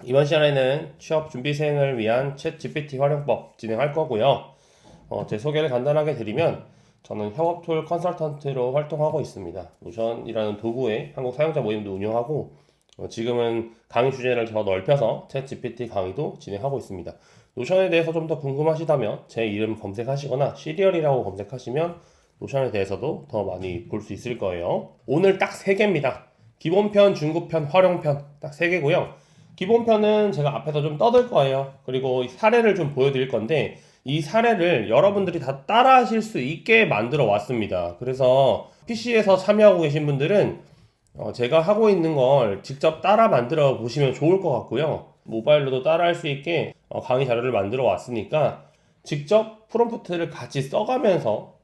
이번 시간에는 취업 준비생을 위한 챗 GPT 활용법 진행할 거고요. 제 소개를 간단하게 드리면 저는 협업툴 컨설턴트로 활동하고 있습니다. 노션이라는 도구의 한국 사용자 모임도 운영하고 지금은 강의 주제를 더 넓혀서 챗 GPT 강의도 진행하고 있습니다. 노션에 대해서 좀 더 궁금하시다면 제 이름 검색하시거나 시리얼이라고 검색하시면 노션에 대해서도 더 많이 볼 수 있을 거예요. 오늘 딱 3개입니다. 기본편, 중급편, 활용편 딱 3개고요. 기본편은 제가 앞에서 좀 떠들 거예요. 그리고 사례를 좀 보여드릴 건데 이 사례를 여러분들이 다 따라 하실 수 있게 만들어 왔습니다. 그래서 PC에서 참여하고 계신 분들은 제가 하고 있는 걸 직접 따라 만들어 보시면 좋을 것 같고요. 모바일로도 따라 할 수 있게 강의 자료를 만들어 왔으니까 직접 프롬프트를 같이 써가면서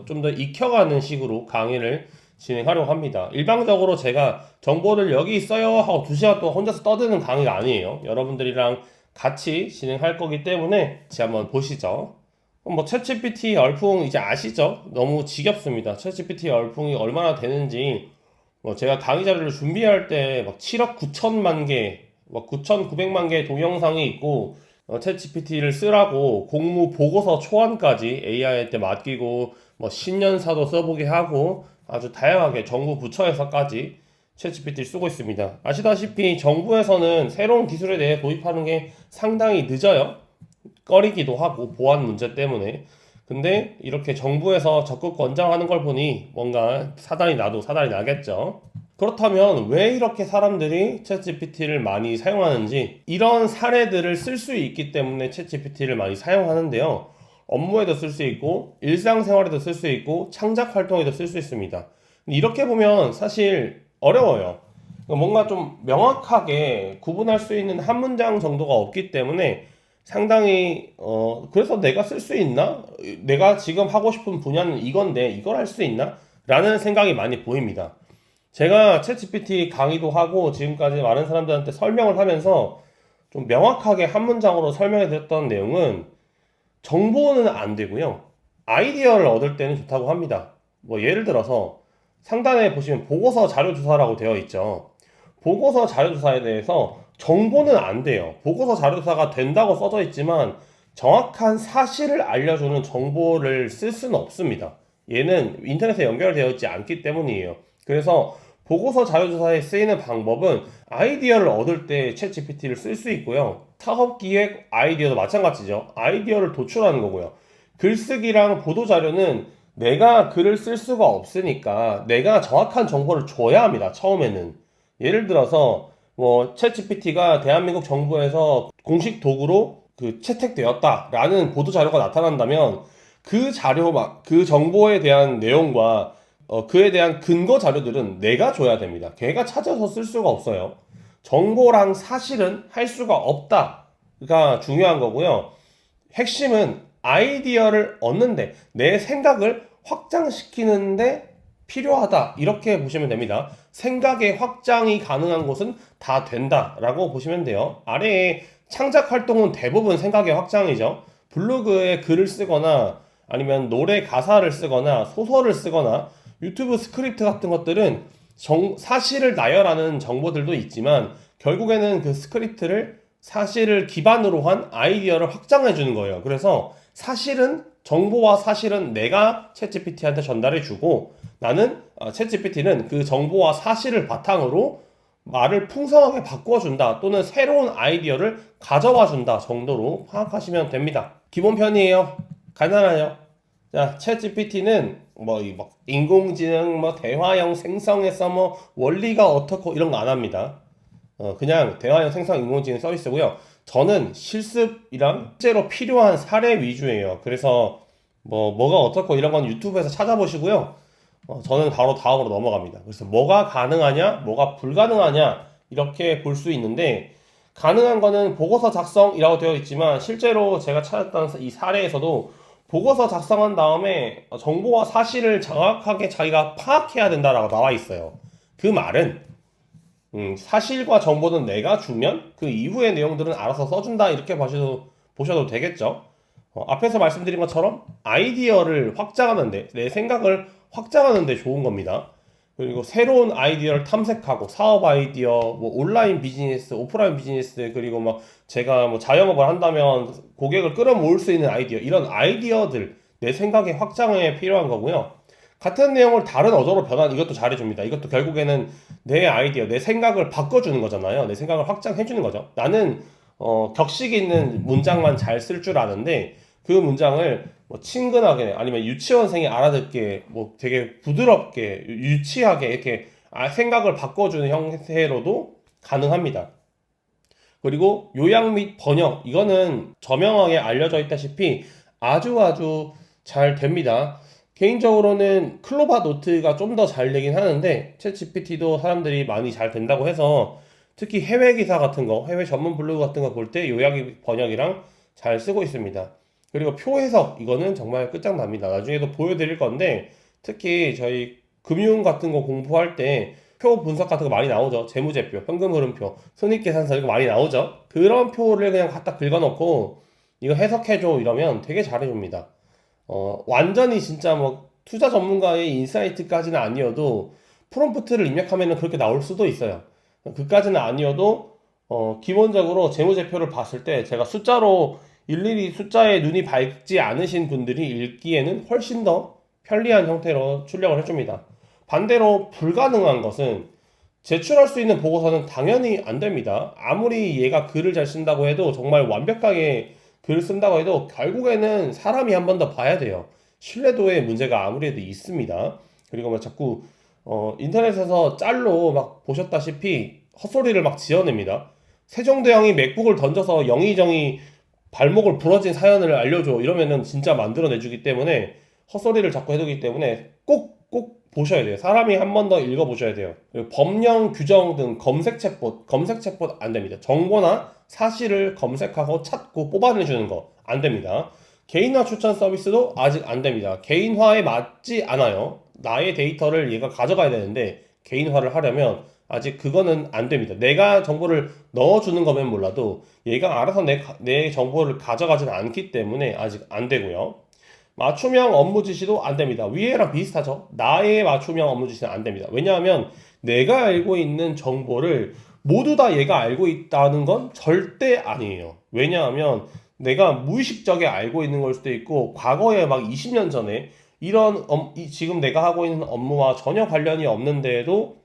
좀 더 익혀가는 식으로 강의를 진행하려고 합니다. 일방적으로 제가 정보를 여기 있어요 하고 2시간 동안 혼자서 떠드는 강의가 아니에요. 여러분들이랑 같이 진행할 거기 때문에 같이 한번 보시죠. 뭐 챗GPT 열풍 이제 아시죠? 너무 지겹습니다. 챗GPT 열풍이 얼마나 되는지 뭐 제가 강의 자료를 준비할 때 막 7억 9천만 개, 막 9,900만 개의 동영상이 있고 챗 GPT를 쓰라고 공무 보고서 초안까지 AI한테 맡기고 뭐 신년사도 써보게 하고 아주 다양하게 정부 부처에서까지 챗 GPT를 쓰고 있습니다. 아시다시피 정부에서는 새로운 기술에 대해 도입하는 게 상당히 늦어요. 꺼리기도 하고 보안 문제 때문에. 근데 이렇게 정부에서 적극 권장하는 걸 보니 뭔가 사단이 나도 사단이 나겠죠. 그렇다면 왜 이렇게 사람들이 챗GPT를 많이 사용하는지 이런 사례들을 쓸 수 있기 때문에 챗GPT를 많이 사용하는데요. 업무에도 쓸 수 있고 일상생활에도 쓸 수 있고 창작 활동에도 쓸 수 있습니다. 이렇게 보면 사실 어려워요. 뭔가 좀 명확하게 구분할 수 있는 한 문장 정도가 없기 때문에 상당히 그래서 내가 쓸 수 있나? 내가 지금 하고 싶은 분야는 이건데 이걸 할 수 있나? 라는 생각이 많이 보입니다. 제가 챗GPT 강의도 하고 지금까지 많은 사람들한테 설명을 하면서 좀 명확하게 한 문장으로 설명해 드렸던 내용은 정보는 안 되고요. 아이디어를 얻을 때는 좋다고 합니다. 뭐 예를 들어서 상단에 보시면 보고서 자료조사라고 되어 있죠. 보고서 자료조사에 대해서 정보는 안 돼요. 보고서 자료조사가 된다고 써져 있지만 정확한 사실을 알려주는 정보를 쓸 수는 없습니다. 얘는 인터넷에 연결되어 있지 않기 때문이에요. 그래서 보고서 자료조사에 쓰이는 방법은 아이디어를 얻을 때 챗GPT를 쓸 수 있고요. 사업기획 아이디어도 마찬가지죠. 아이디어를 도출하는 거고요. 글쓰기랑 보도자료는 내가 글을 쓸 수가 없으니까 내가 정확한 정보를 줘야 합니다. 처음에는. 예를 들어서 뭐 챗GPT가 대한민국 정부에서 공식 도구로 채택되었다라는 보도자료가 나타난다면 그 자료, 그 정보에 대한 내용과 그에 대한 근거 자료들은 내가 줘야 됩니다. 걔가 찾아서 쓸 수가 없어요. 정보랑 사실은 할 수가 없다가 중요한 거고요. 핵심은 아이디어를 얻는데 내 생각을 확장시키는데 필요하다. 이렇게 보시면 됩니다. 생각의 확장이 가능한 곳은 다 된다라고 보시면 돼요. 아래에 창작 활동은 대부분 생각의 확장이죠. 블로그에 글을 쓰거나 아니면 노래 가사를 쓰거나 소설을 쓰거나 유튜브 스크립트 같은 것들은 사실을 나열하는 정보들도 있지만 결국에는 그 스크립트를 사실을 기반으로 한 아이디어를 확장해 주는 거예요. 그래서 사실은 정보와 사실은 내가 챗GPT한테 전달해 주고 나는 챗GPT는 그 정보와 사실을 바탕으로 말을 풍성하게 바꾸어 준다 또는 새로운 아이디어를 가져와 준다 정도로 파악하시면 됩니다. 기본편이에요. 간단하죠. 자, 챗GPT는 뭐 인공지능 뭐 대화형 생성에서 뭐 원리가 어떻고 이런 거 안 합니다. 그냥 대화형 생성 인공지능 서비스고요. 저는 실습이랑 실제로 필요한 사례 위주예요. 그래서 뭐가 어떻고 이런 건 유튜브에서 찾아보시고요. 저는 바로 다음으로 넘어갑니다. 그래서 뭐가 가능하냐, 뭐가 불가능하냐 이렇게 볼 수 있는데 가능한 거는 보고서 작성이라고 되어 있지만 실제로 제가 찾았던 이 사례에서도 보고서 작성한 다음에 정보와 사실을 정확하게 자기가 파악해야 된다라고 나와 있어요. 그 말은 사실과 정보는 내가 주면 그 이후의 내용들은 알아서 써준다 이렇게 보셔도 되겠죠. 앞에서 말씀드린 것처럼 아이디어를 확장하는데 내 생각을 확장하는데 좋은 겁니다. 그리고 새로운 아이디어를 탐색하고 사업 아이디어, 뭐 온라인 비즈니스, 오프라인 비즈니스, 그리고 막 제가 뭐 자영업을 한다면 고객을 끌어모을 수 있는 아이디어, 이런 아이디어들 내 생각의 확장에 필요한 거고요. 같은 내용을 다른 어조로 변환, 이것도 잘해줍니다. 이것도 결국에는 내 아이디어, 내 생각을 바꿔주는 거잖아요. 내 생각을 확장해주는 거죠. 나는 격식 있는 문장만 잘 쓸 줄 아는데 그 문장을 뭐 친근하게 아니면 유치원생이 알아듣게 뭐 되게 부드럽게 유치하게 이렇게 생각을 바꿔주는 형태로도 가능합니다. 그리고 요약 및 번역, 이거는 저명하게 알려져 있다시피 아주 잘 됩니다. 개인적으로는 클로바 노트가 좀 더 잘 되긴 하는데 챗 GPT도 사람들이 많이 잘 된다고 해서 특히 해외 기사 같은 거, 해외 전문 블로그 같은 거 볼 때 요약 번역이랑 잘 쓰고 있습니다. 그리고 표 해석, 이거는 정말 끝장납니다. 나중에도 보여드릴 건데 특히 저희 금융 같은 거 공부할 때 표 분석 같은 거 많이 나오죠. 재무제표, 현금 흐름표, 손익계산서, 이거 많이 나오죠. 그런 표를 그냥 갖다 긁어놓고 이거 해석해줘 이러면 되게 잘해줍니다. 완전히 진짜 뭐 투자 전문가의 인사이트까지는 아니어도 프롬프트를 입력하면 그렇게 나올 수도 있어요. 그까지는 아니어도 기본적으로 재무제표를 봤을 때 제가 숫자로 일일이 숫자에 눈이 밝지 않으신 분들이 읽기에는 훨씬 더 편리한 형태로 출력을 해줍니다. 반대로 불가능한 것은 제출할 수 있는 보고서는 당연히 안 됩니다. 아무리 얘가 글을 잘 쓴다고 해도 정말 완벽하게 글을 쓴다고 해도 결국에는 사람이 한 번 더 봐야 돼요. 신뢰도에 문제가 아무래도 있습니다. 그리고 막 자꾸 인터넷에서 짤로 막 보셨다시피 헛소리를 막 지어냅니다. 세종대왕이 맥북을 던져서 영의정이 발목을 부러진 사연을 알려줘 이러면은 진짜 만들어내주기 때문에 헛소리를 자꾸 해두기 때문에 꼭 보셔야 돼요. 사람이 한 번 더 읽어보셔야 돼요. 그리고 법령 규정 등 검색 챗봇 안 됩니다. 정보나 사실을 검색하고 찾고 뽑아내주는 거 안 됩니다. 개인화 추천 서비스도 아직 안 됩니다. 개인화에 맞지 않아요. 나의 데이터를 얘가 가져가야 되는데 개인화를 하려면 아직 그거는 안 됩니다. 내가 정보를 넣어주는 거면 몰라도 얘가 알아서 내 정보를 가져가지는 않기 때문에 아직 안 되고요. 맞춤형 업무 지시도 안 됩니다. 위에랑 비슷하죠. 나의 맞춤형 업무 지시는 안 됩니다. 왜냐하면 내가 알고 있는 정보를 모두 다 얘가 알고 있다는 건 절대 아니에요. 왜냐하면 내가 무의식적에 알고 있는 걸 수도 있고 과거에 막 20년 전에 이런 지금 내가 하고 있는 업무와 전혀 관련이 없는데도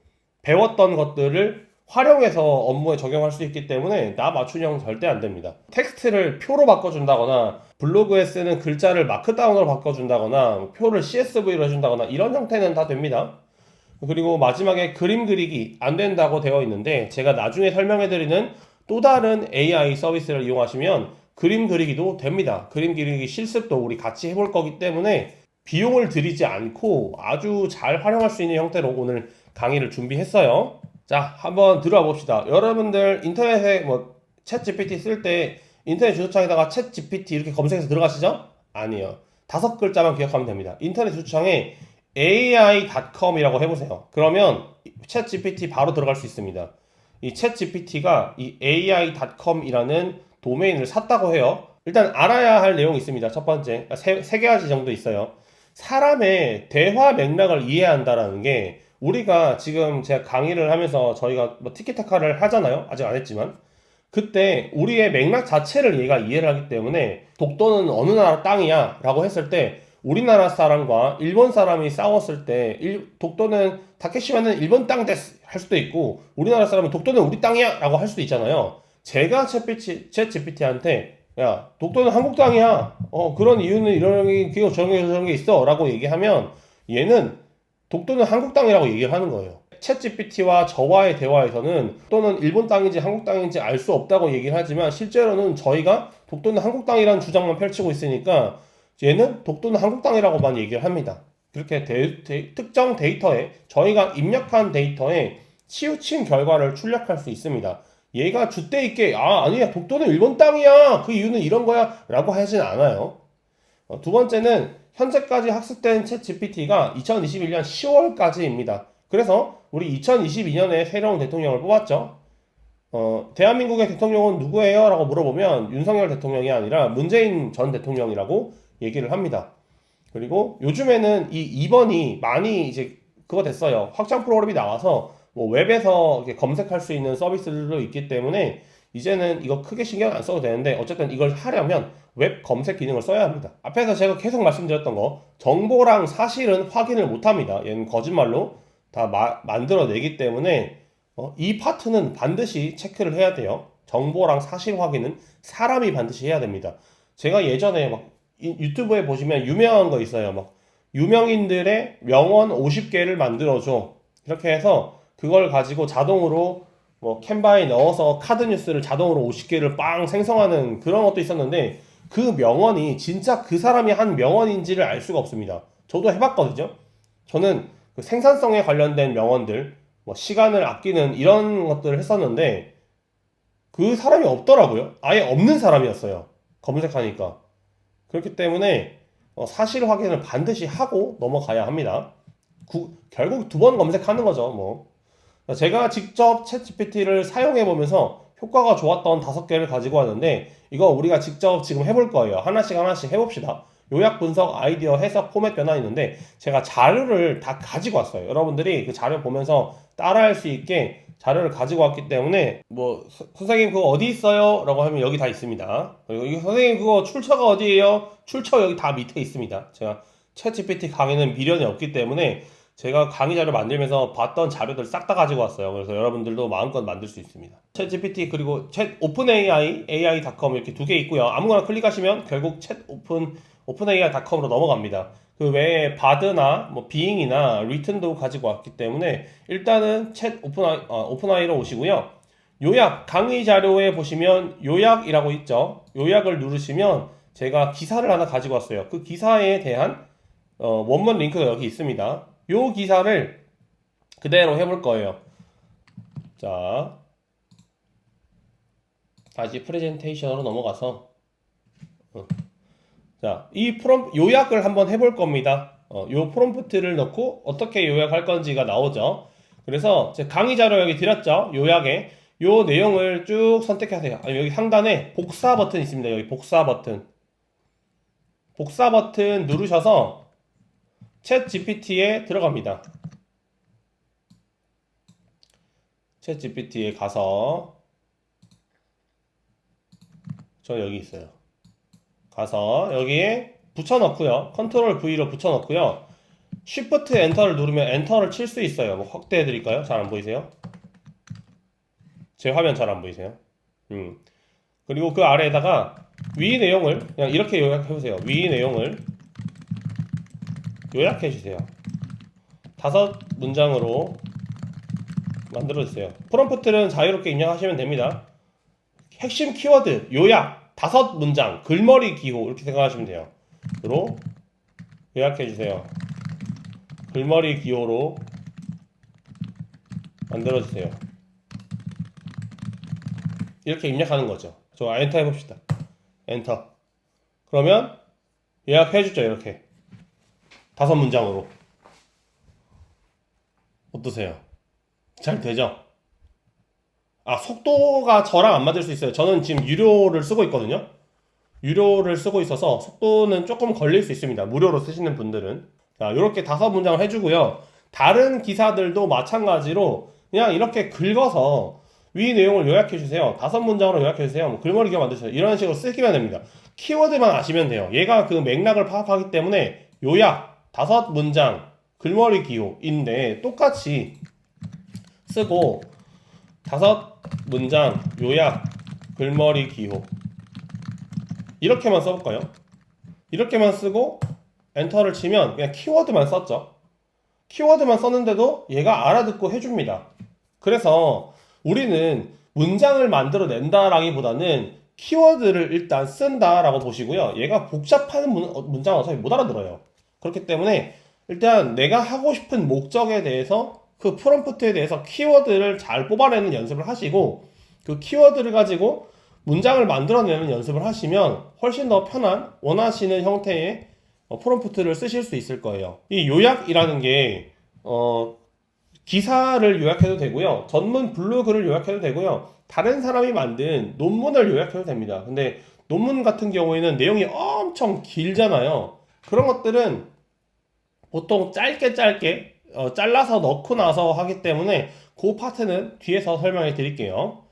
배웠던 것들을 활용해서 업무에 적용할 수 있기 때문에 나 맞춤형 절대 안 됩니다. 텍스트를 표로 바꿔준다거나 블로그에 쓰는 글자를 마크다운으로 바꿔준다거나 표를 CSV로 해준다거나 이런 형태는 다 됩니다. 그리고 마지막에 그림 그리기 안 된다고 되어 있는데 제가 나중에 설명해드리는 또 다른 AI 서비스를 이용하시면 그림 그리기도 됩니다. 그림 그리기 실습도 우리 같이 해볼 거기 때문에 비용을 들이지 않고 아주 잘 활용할 수 있는 형태로 오늘 강의를 준비했어요. 자, 한번 들어와 봅시다. 여러분들 인터넷에 뭐 챗 GPT 쓸 때 인터넷 주소창에다가 챗 GPT 이렇게 검색해서 들어가시죠? 아니요. 5글자만 기억하면 됩니다. 인터넷 주소창에 ai.com이라고 해보세요. 그러면 챗 GPT 바로 들어갈 수 있습니다. 이 챗 GPT가 이 ai.com이라는 도메인을 샀다고 해요. 일단 알아야 할 내용이 있습니다. 첫 번째, 세 가지 정도 있어요. 사람의 대화 맥락을 이해한다라는 게 우리가 지금 제가 강의를 하면서 저희가 뭐 티키타카를 하잖아요. 아직 안 했지만 그때 우리의 맥락 자체를 얘가 이해를 하기 때문에 독도는 어느 나라 땅이야 라고 했을 때 우리나라 사람과 일본 사람이 싸웠을 때 독도는 다케시마는 일본 땅 데스 할 수도 있고 우리나라 사람은 독도는 우리 땅이야 라고 할 수도 있잖아요. 제가 챗 GPT한테 야 독도는 한국 땅이야 그런 이유는 이런 게 저런 게 있어 라고 얘기하면 얘는 독도는 한국 땅이라고 얘기를 하는 거예요. 챗 GPT와 저와의 대화에서는 독도는 일본 땅인지 한국 땅인지 알 수 없다고 얘기를 하지만 실제로는 저희가 독도는 한국 땅이라는 주장만 펼치고 있으니까 얘는 독도는 한국 땅이라고만 얘기를 합니다. 그렇게 특정 데이터에 저희가 입력한 데이터에 치우친 결과를 출력할 수 있습니다. 얘가 줏대 있게 아니야 독도는 일본 땅이야 그 이유는 이런 거야 라고 하진 않아요. 두 번째는 현재까지 학습된 챗 GPT가 2021년 10월까지입니다. 그래서 우리 2022년에 새로운 대통령을 뽑았죠. 대한민국의 대통령은 누구예요? 라고 물어보면 윤석열 대통령이 아니라 문재인 전 대통령이라고 얘기를 합니다. 그리고 요즘에는 이 2번이 많이 이제 그거 됐어요. 확장 프로그램이 나와서 뭐 웹에서 이렇게 검색할 수 있는 서비스들도 있기 때문에 이제는 이거 크게 신경 안 써도 되는데 어쨌든 이걸 하려면 웹 검색 기능을 써야 합니다. 앞에서 제가 계속 말씀드렸던 거 정보랑 사실은 확인을 못 합니다. 얘는 거짓말로 다 만들어내기 때문에 이 파트는 반드시 체크를 해야 돼요. 정보랑 사실 확인은 사람이 반드시 해야 됩니다. 제가 예전에 막 유튜브에 보시면 유명한 거 있어요. 막 유명인들의 명언 50개를 만들어줘. 이렇게 해서 그걸 가지고 자동으로 뭐 캔바에 넣어서 카드 뉴스를 자동으로 50개를 빵 생성하는 그런 것도 있었는데 그 명언이 진짜 그 사람이 한 명언인지를 알 수가 없습니다. 저도 해봤거든요. 저는 그 생산성에 관련된 명언들, 뭐 시간을 아끼는 이런 것들을 했었는데 그 사람이 없더라고요. 아예 없는 사람이었어요. 검색하니까. 그렇기 때문에 사실 확인을 반드시 하고 넘어가야 합니다. 결국 두 번 검색하는 거죠. 뭐 제가 직접 챗GPT를 사용해 보면서 효과가 좋았던 5개를 가지고 왔는데 이거 우리가 직접 지금 해볼 거예요. 하나씩 하나씩 해봅시다. 요약 분석, 아이디어, 해석, 포맷 변화 있는데 제가 자료를 다 가지고 왔어요. 여러분들이 그 자료 보면서 따라할 수 있게 자료를 가지고 왔기 때문에 뭐 선생님 그거 어디 있어요? 라고 하면 여기 다 있습니다. 그리고 선생님 그거 출처가 어디예요? 출처 여기 다 밑에 있습니다. 제가 챗GPT 강의는 미련이 없기 때문에 제가 강의 자료 만들면서 봤던 자료들 싹 다 가지고 왔어요. 그래서 여러분들도 마음껏 만들 수 있습니다. 챗GPT 그리고 챗 오픈AI, AI.com 이렇게 두 개 있고요. 아무거나 클릭하시면 결국 오픈AI.com으로 넘어갑니다. 그 외에 바드나 뭐 비잉이나 리튼도 가지고 왔기 때문에 일단은 오픈AI로 오시고요. 요약 강의 자료에 보시면 요약이라고 있죠. 요약을 누르시면 제가 기사를 하나 가지고 왔어요. 그 기사에 대한 원문 링크가 여기 있습니다. 요 기사를 그대로 해볼 거예요. 자, 다시 프레젠테이션으로 넘어가서 자, 이 요약을 한번 해볼 겁니다. 요 프롬프트를 넣고 어떻게 요약할 건지가 나오죠. 그래서 제 강의 자료 여기 드렸죠. 요약에 요 내용을 쭉 선택하세요. 여기 상단에 복사 버튼 있습니다. 여기 복사 버튼 누르셔서 챗 GPT에 들어갑니다. 챗 GPT에 가서 저 여기 있어요. 가서 여기에 붙여넣고요. 컨트롤 V로 붙여넣고요. Shift 엔터를 누르면 엔터를 칠 수 있어요. 뭐 확대해 드릴까요? 잘 안 보이세요? 제 화면 잘 안 보이세요? 그리고 그 아래에다가 위 내용을 그냥 이렇게 요약해 보세요. 위 내용을 요약해 주세요. 5문장으로 만들어 주세요. 프롬프트는 자유롭게 입력하시면 됩니다. 핵심 키워드 요약 5문장 글머리 기호 이렇게 생각하시면 돼요. 로 요약해 주세요. 글머리 기호로 만들어 주세요. 이렇게 입력하는 거죠. 저 엔터 해봅시다. 엔터. 그러면 요약해 주죠. 이렇게 5문장으로. 어떠세요? 잘 되죠? 속도가 저랑 안 맞을 수 있어요. 저는 지금 유료를 쓰고 있거든요. 유료를 쓰고 있어서 속도는 조금 걸릴 수 있습니다. 무료로 쓰시는 분들은. 자, 이렇게 5문장을 해주고요. 다른 기사들도 마찬가지로 그냥 이렇게 긁어서 위 내용을 요약해 주세요. 5문장으로 요약해 주세요. 뭐 글머리 기호 만드세요. 이런 식으로 쓰기만 됩니다. 키워드만 아시면 돼요. 얘가 그 맥락을 파악하기 때문에 요약 5문장 글머리 기호인데 똑같이 쓰고 5문장 요약 글머리 기호 이렇게만 써볼까요? 이렇게만 쓰고 엔터를 치면 그냥 키워드만 썼죠. 키워드만 썼는데도 얘가 알아듣고 해줍니다. 그래서 우리는 문장을 만들어낸다라기보다는 키워드를 일단 쓴다라고 보시고요. 얘가 복잡한 문장은 어차피 못 알아들어요. 그렇기 때문에 일단 내가 하고 싶은 목적에 대해서 그 프롬프트에 대해서 키워드를 잘 뽑아내는 연습을 하시고 그 키워드를 가지고 문장을 만들어내는 연습을 하시면 훨씬 더 편한 원하시는 형태의 프롬프트를 쓰실 수 있을 거예요. 이 요약이라는 게 기사를 요약해도 되고요. 전문 블로그를 요약해도 되고요. 다른 사람이 만든 논문을 요약해도 됩니다. 근데 논문 같은 경우에는 내용이 엄청 길잖아요. 그런 것들은 보통 짧게 잘라서 넣고 나서 하기 때문에 그 파트는 뒤에서 설명해 드릴게요.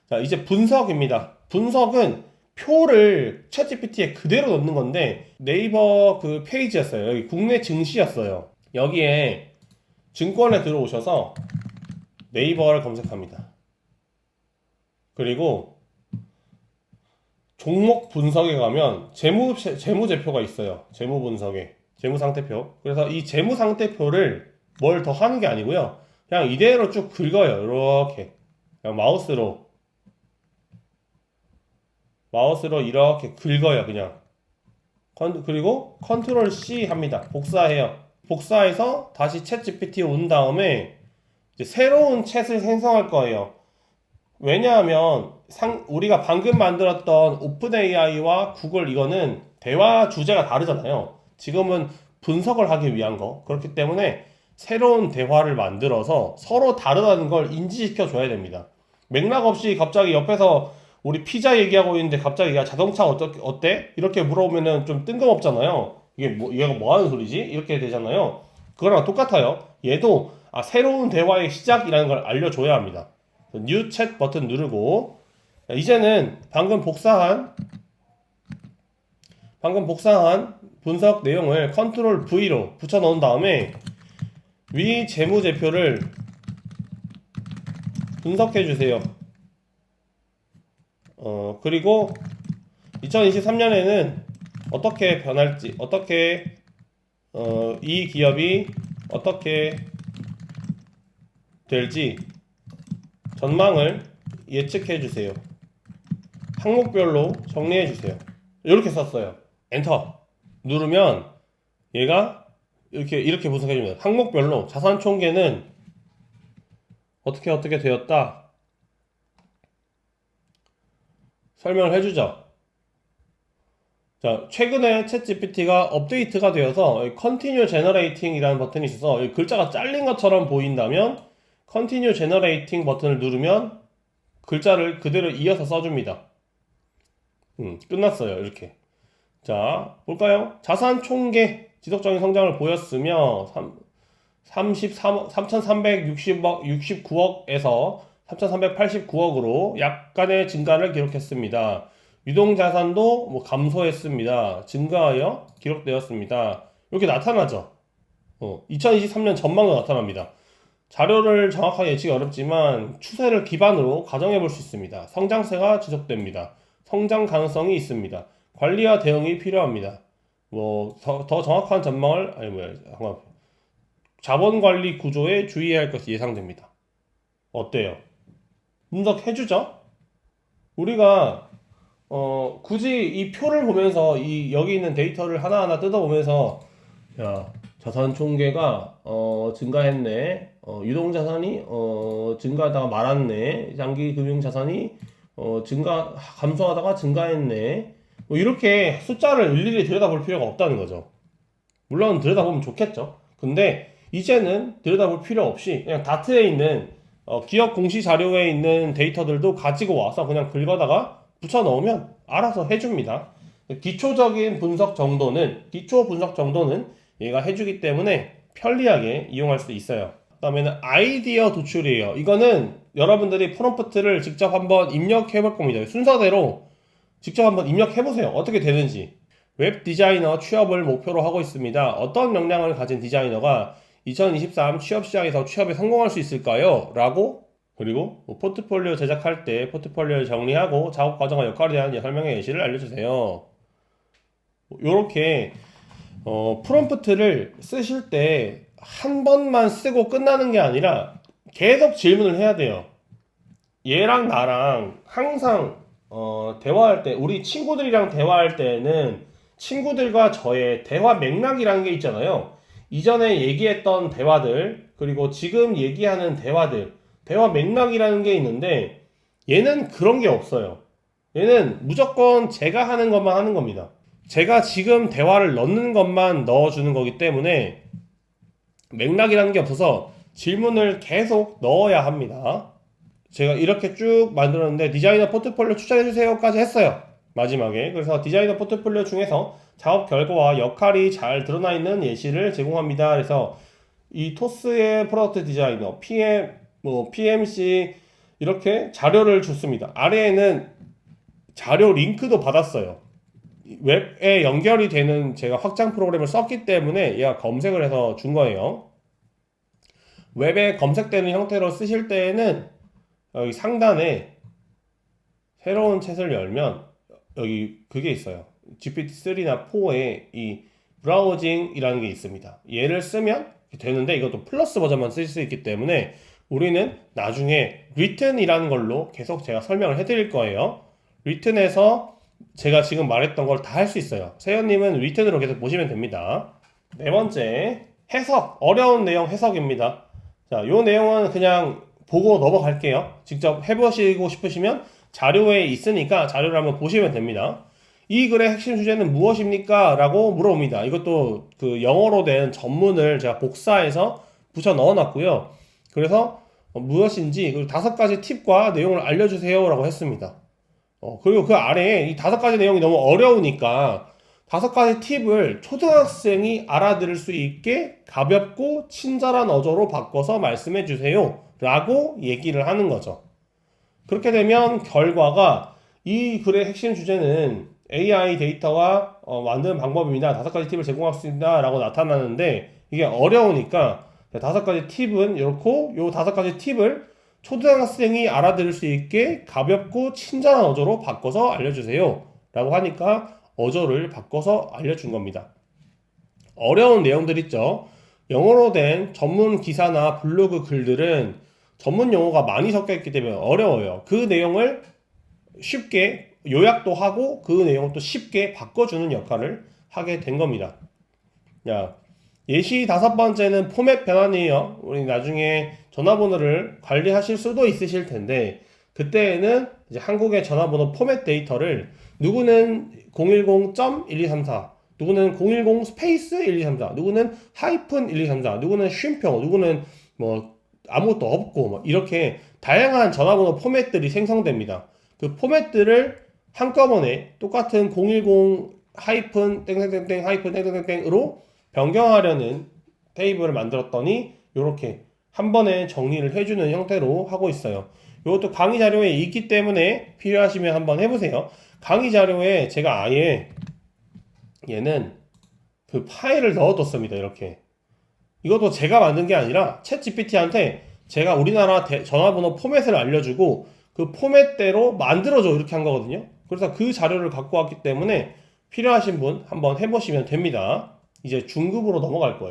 자, 이제 분석입니다. 분석은 표를 챗GPT에 그대로 넣는 건데 네이버 그 페이지였어요. 여기 국내 증시였어요. 여기에 증권에 들어오셔서 네이버를 검색합니다. 그리고 종목 분석에 가면 재무제표가 있어요. 재무 분석에. 재무 상태표. 그래서 이 재무 상태표를 뭘 더 하는 게 아니고요. 그냥 이대로 쭉 긁어요. 이렇게. 그냥 마우스로 이렇게 긁어요. 그냥. 그리고 컨트롤 C 합니다. 복사해요. 복사해서 다시 챗 GPT 온 다음에 이제 새로운 챗을 생성할 거예요. 왜냐하면 우리가 방금 만들었던 오픈 AI와 구글 이거는 대화 주제가 다르잖아요. 지금은 분석을 하기 위한 거. 그렇기 때문에 새로운 대화를 만들어서 서로 다르다는 걸 인지시켜 줘야 됩니다. 맥락 없이 갑자기 옆에서 우리 피자 얘기하고 있는데 갑자기 야 자동차 어때? 이렇게 물어보면은 좀 뜬금없잖아요. 얘가 뭐 하는 소리지? 이렇게 되잖아요. 그거랑 똑같아요. 얘도 새로운 대화의 시작이라는 걸 알려줘야 합니다. 뉴 챗 버튼 누르고 이제는 방금 복사한 분석 내용을 컨트롤 V로 붙여 넣은 다음에 위 재무제표를 분석해 주세요. 그리고 2023년에는 어떻게 변할지, 이 기업이 어떻게 될지 전망을 예측해 주세요. 항목별로 정리해 주세요. 이렇게 썼어요. 엔터 누르면 얘가 이렇게 분석해 줍니다. 항목별로 자산 총계는 어떻게 되었다 설명을 해주죠. 자, 최근에 챗GPT가 업데이트가 되어서 Continue Generating 이라는 버튼이 있어서 글자가 잘린 것처럼 보인다면 Continue Generating 버튼을 누르면 글자를 그대로 이어서 써줍니다. 끝났어요. 이렇게. 자, 볼까요? 자산 총계 지속적인 성장을 보였으며 3,369억에서 3,389억으로 약간의 증가를 기록했습니다. 유동자산도 감소했습니다. 증가하여 기록되었습니다. 이렇게 나타나죠. 2023년 전망도 나타납니다. 자료를 정확하게 예측이 어렵지만 추세를 기반으로 가정해 볼 수 있습니다. 성장세가 지속됩니다. 성장 가능성이 있습니다. 관리와 대응이 필요합니다. 더 정확한 전망을 자본관리 구조에 주의해야 할 것이 예상됩니다. 어때요? 분석해주죠? 우리가 굳이 이 표를 보면서 여기 있는 데이터를 하나하나 뜯어보면서 야 자산 총계가 증가했네. 유동자산이 증가하다가 말았네. 장기 금융 자산이 감소하다가 증가했네. 이렇게 숫자를 일일이 들여다볼 필요가 없다는 거죠. 물론 들여다보면 좋겠죠. 근데 이제는 들여다볼 필요 없이 그냥 다트에 있는 기업 공시 자료에 있는 데이터들도 가지고 와서 그냥 긁어다가 붙여 넣으면 알아서 해줍니다. 기초 분석 정도는 얘가 해주기 때문에 편리하게 이용할 수 있어요. 그 다음에는 아이디어 도출이에요. 이거는 여러분들이 프롬프트를 직접 한번 입력해 볼 겁니다. 순서대로 직접 한번 입력해 보세요. 어떻게 되는지. 웹 디자이너 취업을 목표로 하고 있습니다. 어떤 역량을 가진 디자이너가 2023 취업 시장에서 취업에 성공할 수 있을까요? 라고 그리고 포트폴리오 제작할 때 포트폴리오를 정리하고 작업 과정과 역할에 대한 설명의 예시를 알려주세요. 이렇게 프롬프트를 쓰실 때 한 번만 쓰고 끝나는 게 아니라 계속 질문을 해야 돼요. 얘랑 나랑 항상 대화할 때 우리 친구들이랑 대화할 때는 친구들과 저의 대화 맥락이라는 게 있잖아요. 이전에 얘기했던 대화들 그리고 지금 얘기하는 대화 맥락이라는 게 있는데 얘는 그런 게 없어요. 얘는 무조건 제가 하는 것만 하는 겁니다. 제가 지금 대화를 넣는 것만 넣어주는 거기 때문에 맥락이라는 게 없어서 질문을 계속 넣어야 합니다. 제가 이렇게 쭉 만들었는데 디자이너 포트폴리오 추천해주세요까지 했어요. 마지막에. 그래서 디자이너 포트폴리오 중에서 작업 결과와 역할이 잘 드러나 있는 예시를 제공합니다. 그래서 이 토스의 프로덕트 디자이너, PMC 이렇게 자료를 줬습니다. 아래에는 자료 링크도 받았어요. 웹에 연결이 되는 제가 확장 프로그램을 썼기 때문에 얘가 검색을 해서 준 거예요. 웹에 검색되는 형태로 쓰실 때에는 여기 상단에 새로운 챗을 열면 여기 그게 있어요. GPT-3나 4에 이 브라우징이라는 게 있습니다. 얘를 쓰면 되는데 이것도 플러스 버전만 쓸 수 있기 때문에 우리는 나중에 written이라는 걸로 계속 제가 설명을 해드릴 거예요. written에서 제가 지금 말했던 걸 다 할 수 있어요. 세연님은 written으로 계속 보시면 됩니다. 네 번째, 해석. 어려운 내용 해석입니다. 자, 요 내용은 그냥 보고 넘어갈게요. 직접 해보시고 싶으시면 자료에 있으니까 자료를 한번 보시면 됩니다. 이 글의 핵심 주제는 무엇입니까? 라고 물어봅니다. 이것도 그 영어로 된 전문을 제가 복사해서 붙여 넣어놨고요. 그래서 무엇인지 그리고 5가지 팁과 내용을 알려주세요 라고 했습니다. 그리고 그 아래에 이 5가지 내용이 너무 어려우니까 5가지 팁을 초등학생이 알아들을 수 있게 가볍고 친절한 어조로 바꿔서 말씀해 주세요 라고 얘기를 하는 거죠. 그렇게 되면 결과가 이 글의 핵심 주제는 AI 데이터가 만드는 방법입니다. 5가지 팁을 제공할 수 있다 라고 나타나는데 이게 어려우니까 5가지 팁은 이렇고 요 5가지 팁을 초등학생이 알아들을 수 있게 가볍고 친절한 어조로 바꿔서 알려주세요 라고 하니까 어조를 바꿔서 알려준 겁니다. 어려운 내용들 있죠. 영어로 된 전문 기사나 블로그 글들은 전문 용어가 많이 섞여 있기 때문에 어려워요. 그 내용을 쉽게 요약도 하고 그 내용을 또 쉽게 바꿔주는 역할을 하게 된 겁니다. 야, 예시 5번째는 포맷 변환이에요. 우리 나중에 전화번호를 관리하실 수도 있으실 텐데 그때에는 이제 한국의 전화번호 포맷 데이터를 누구는 010.1234 누구는 010 스페이스 1234 누구는 하이픈 1234 누구는 쉼표 누구는 뭐 아무것도 없고 뭐 이렇게 다양한 전화번호 포맷들이 생성됩니다. 그 포맷들을 한꺼번에 똑같은 010 하이픈 땡땡땡땡 하이픈 땡땡땡땡으로 변경하려는 테이블을 만들었더니 이렇게 한 번에 정리를 해주는 형태로 하고 있어요. 이것도 강의 자료에 있기 때문에 필요하시면 한번 해보세요. 강의 자료에 제가 아예 얘는 그 파일을 넣어뒀습니다. 이렇게. 이것도 제가 만든 게 아니라 챗 GPT한테 제가 우리나라 전화번호 포맷을 알려주고 그 포맷대로 만들어줘 이렇게 한 거거든요. 그래서 그 자료를 갖고 왔기 때문에 필요하신 분 한번 해보시면 됩니다. 이제 중급으로 넘어갈 거예요.